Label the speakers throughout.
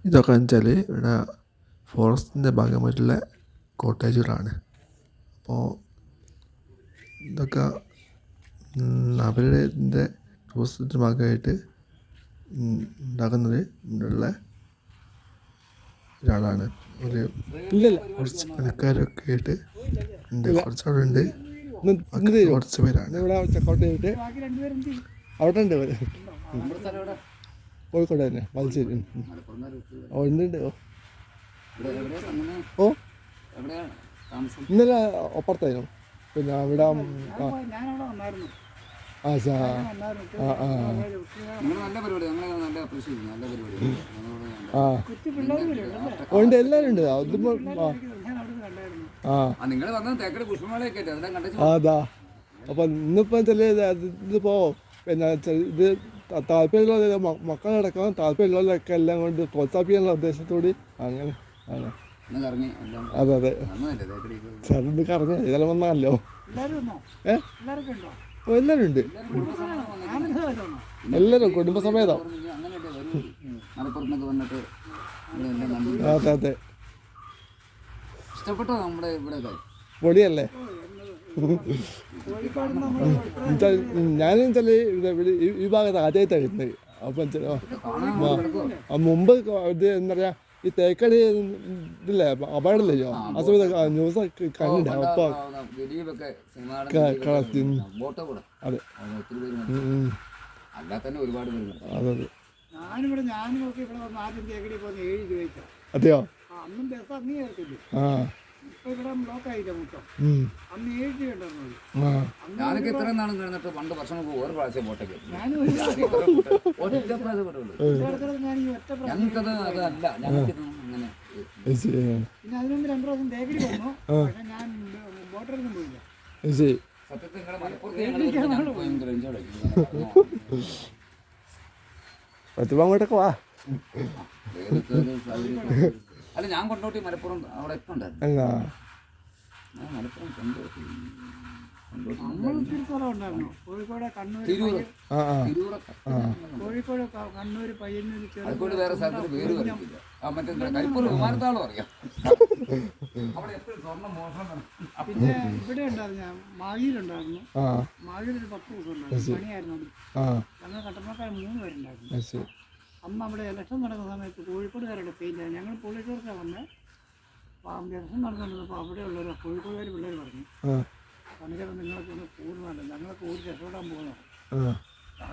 Speaker 1: ഇതൊക്കെ വെച്ചാൽ ഇവിടെ ഫോറസ്റ്റിൻ്റെ ഭാഗമായിട്ടുള്ള കോട്ടേജുകളാണ്. അപ്പോൾ ഇതൊക്കെ അവരുടെ ടൂറിസത്തിൻ്റെ ഭാഗമായിട്ട് ഉണ്ടാക്കുന്നത് ഇവിടെയുള്ള ഒരാളാണ്. ഒരു കുറച്ച് പണിക്കാരൊക്കെ ആയിട്ട് ഉണ്ട്, കുറച്ചവിടെ ഉണ്ട്, കുറച്ച് പേരാണ്.
Speaker 2: ചെക്കൗട്ട് ചെയ്തിട്ട് അവിടെ ഉണ്ട് കോഴിക്കോട് തന്നെ മത്സരി ഉണ്ട്. ഓ ഇന്നലെ അപ്പുറത്തായിരുന്നു. പിന്നെ അവിടെ ഉണ്ട്, എല്ലാവരും ഉണ്ട്. അതാ അപ്പൊ ഇന്നിപ്പോ ഇതിപ്പോ പിന്നെ ഇത് താല്പര്യമുള്ള മക്കളടക്കം താല്പര്യമുള്ളവരൊക്കെ എല്ലാം കൊണ്ട് പ്രോത്സാഹിപ്പിക്കാനുള്ള ഉദ്ദേശത്തോട് അങ്ങനെ ആണ്. അതെ അതെ, ചെറുത് കറങ്ങ ഇതെല്ലാം വന്നാലോ. എല്ലാവരും ഉണ്ട്, എല്ലാവരും കുടുംബസമേതം. അതെ അതെ,
Speaker 3: ഇഷ്ടപ്പെട്ടോ നമ്മുടെ ഇവിടെ
Speaker 2: പൊളിയല്ലേ. ഞാനും വെച്ചാൽ ഈ ഭാഗത്ത് ആദ്യമായിട്ടാണ് വരുന്നത്. അപ്പം മുമ്പ് ഇത് എന്താ പറയുക, ഈ തേക്കടി ഇതില്ലേ അപകടമില്ലല്ലോ, ആ സമയത്ത് ന്യൂസ് കണ്ടില്ല. അപ്പം അതെ അതെയോ.
Speaker 3: ഞാനൊക്കെ ഇത്ര നാളും കഴിഞ്ഞിട്ട് പണ്ട് വർഷങ്ങൾക്ക് ഒരു പ്രാവശ്യം പോട്ടൊക്കെ ഞങ്ങൾക്കത് അതല്ല, ഞങ്ങൾക്ക് അങ്ങനെ സത്യത്തിൽ നിങ്ങളുടെ മലപ്പുറത്ത്
Speaker 2: അങ്ങോട്ടൊക്കെ വാ.
Speaker 3: അല്ല, ഞാൻ കൊണ്ടോട്ടി മലപ്പുറം അവിടെ ഒക്കെ ഉണ്ടായിരുന്നു. ഞാൻ മലപ്പുറം കൊണ്ടോട്ടി കോഴിക്കോട് വേറെ സ്ഥലത്തിന് പേര് പറയില്ല. മറ്റേ കരിപ്പൂർ വിമാനത്താവളം അറിയാം. അവിടെ എപ്പോഴും സ്വർണ്ണം മോഷണം.
Speaker 4: പിന്നെ ഇവിടെ ഉണ്ടായിരുന്നു, മാഹിയിലുണ്ടായിരുന്നു. മാഹിയിലൊരു 10 ദിവസം ഉണ്ടായിരുന്നു, പണിയായിരുന്നു. ഞങ്ങൾ കട്ടപ്പനക്കാർ 3 പേരുണ്ടായിരുന്നു. അന്ന് അവിടെ ഇലക്ഷൻ നടക്കുന്ന സമയത്ത് കോഴിക്കോടുകാരുടെ പെയിൻ്റ് ഞങ്ങൾ പോലീസുകാർക്കാണ് വന്നത്. ഇലക്ഷൻ നടന്നുകൊണ്ടിരുന്നപ്പോൾ അവിടെയുള്ളവർ കോഴിക്കോടുകാർ പിള്ളേർ പറഞ്ഞു, പണിക്കാർ നിങ്ങളൊക്കെ ഒന്ന് കൂടുന്നുണ്ട്, ഞങ്ങളൊക്കെ ഒരു രക്ഷപ്പെടാൻ പോകുന്നതാണ്.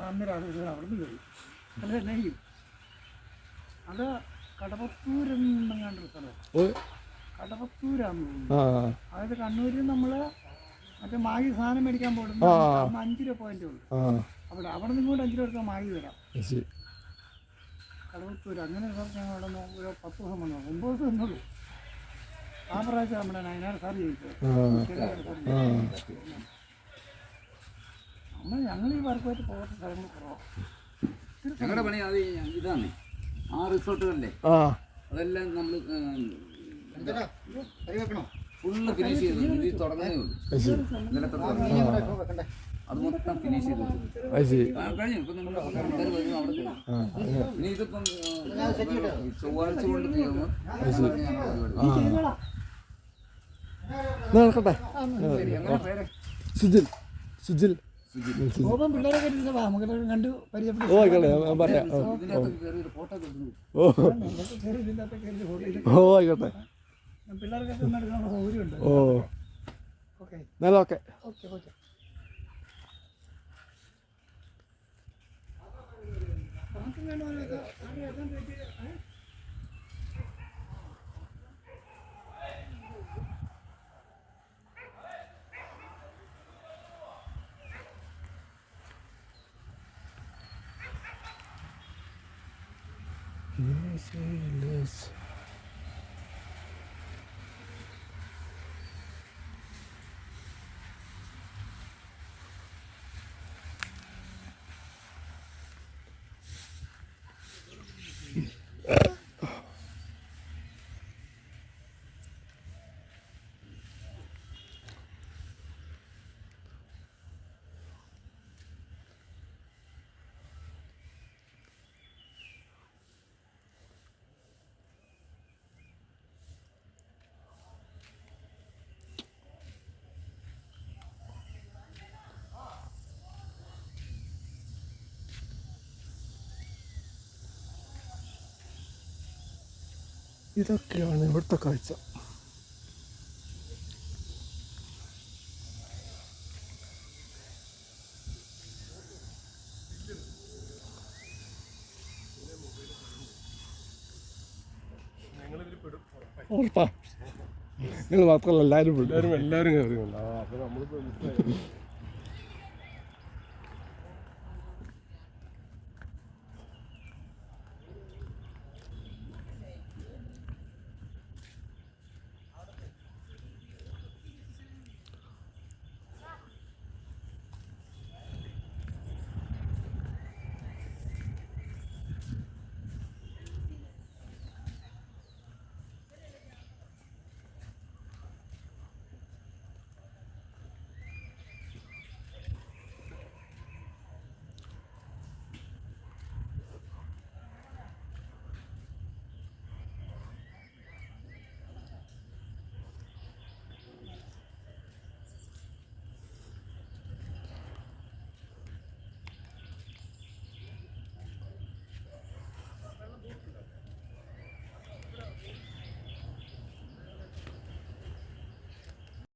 Speaker 4: അന്ന് രാത്രി അവിടെ നിന്ന് കയറി അല്ല നെയ്യും. അത് കടപ്പത്തൂരെന്നങ്ങാണ്ടൊരു സ്ഥലം, കടപ്പത്തൂരാന്ന് തോന്നുന്നു. അതായത് കണ്ണൂരിൽ നമ്മൾ മറ്റേ മാഗി സാധനം മേടിക്കാൻ പോകുന്നത് 5 രൂപ പോയിൻ്റേ ഉള്ളൂ. അവിടെ നിന്ന് ഇങ്ങോട്ട് 5 രൂപ എടുത്താൽ മാഗി വരാം. കടവത്തൂർ അങ്ങനെ ഞങ്ങൾ അവിടെ നിന്ന് ഒരു 10 ദിവസം വന്നു, 9 ദിവസം നിന്നുള്ളൂ. ആ പ്രാവശ്യം നമ്മുടെ നയനാർ സാർ ചോദിച്ചത്. ഞങ്ങൾ ഈ വർക്കുമായിട്ട് പോകുന്ന സ്ഥലങ്ങൾ കുറവാണ്.
Speaker 3: ഞങ്ങളുടെ പണി അത് ഇതാണ്, ആ റിസോർട്ടുകളിലെ അതെല്ലാം നമ്മൾ ഫുള്ള് ഫിനിഷ് ചെയ്തു. ഇത് തുടങ്ങുന്നേ ഉള്ളൂ, അത് മൊത്തം ഫിനിഷ് ചെയ്തു കഴിഞ്ഞു. ഇപ്പം നമ്മൾ ആൾക്കാർ വരുന്നു അവിടെ. ഇനി ഇതിപ്പം ചൊവ്വാഴ്ച കൊണ്ട് തീർന്നു.
Speaker 2: നടക്കട്ടെ. സുജിൽ സുജിൽ
Speaker 4: പിള്ളേരെ കണ്ടു പരിചയപ്പെട്ടു.
Speaker 2: ഓ ആയിക്കോട്ടെ, ഞാൻ പറയാം. ഓ ആയിക്കോട്ടെ,
Speaker 4: പിള്ളേർക്കൊക്കെ എടുക്കാനുള്ള സൗകര്യമുണ്ട്.
Speaker 2: ഓ
Speaker 4: ഓക്കെ
Speaker 2: എന്നാലും ഓക്കെ.
Speaker 4: Okay okay.
Speaker 2: ഇതൊക്കെയാണ് ഇവിടുത്തെ കാഴ്ച. ഉറപ്പാ നിങ്ങൾ മാത്രമല്ല എല്ലാവരും
Speaker 5: എല്ലാവരും കയറി അപ്പോൾ നമ്മളിപ്പോൾ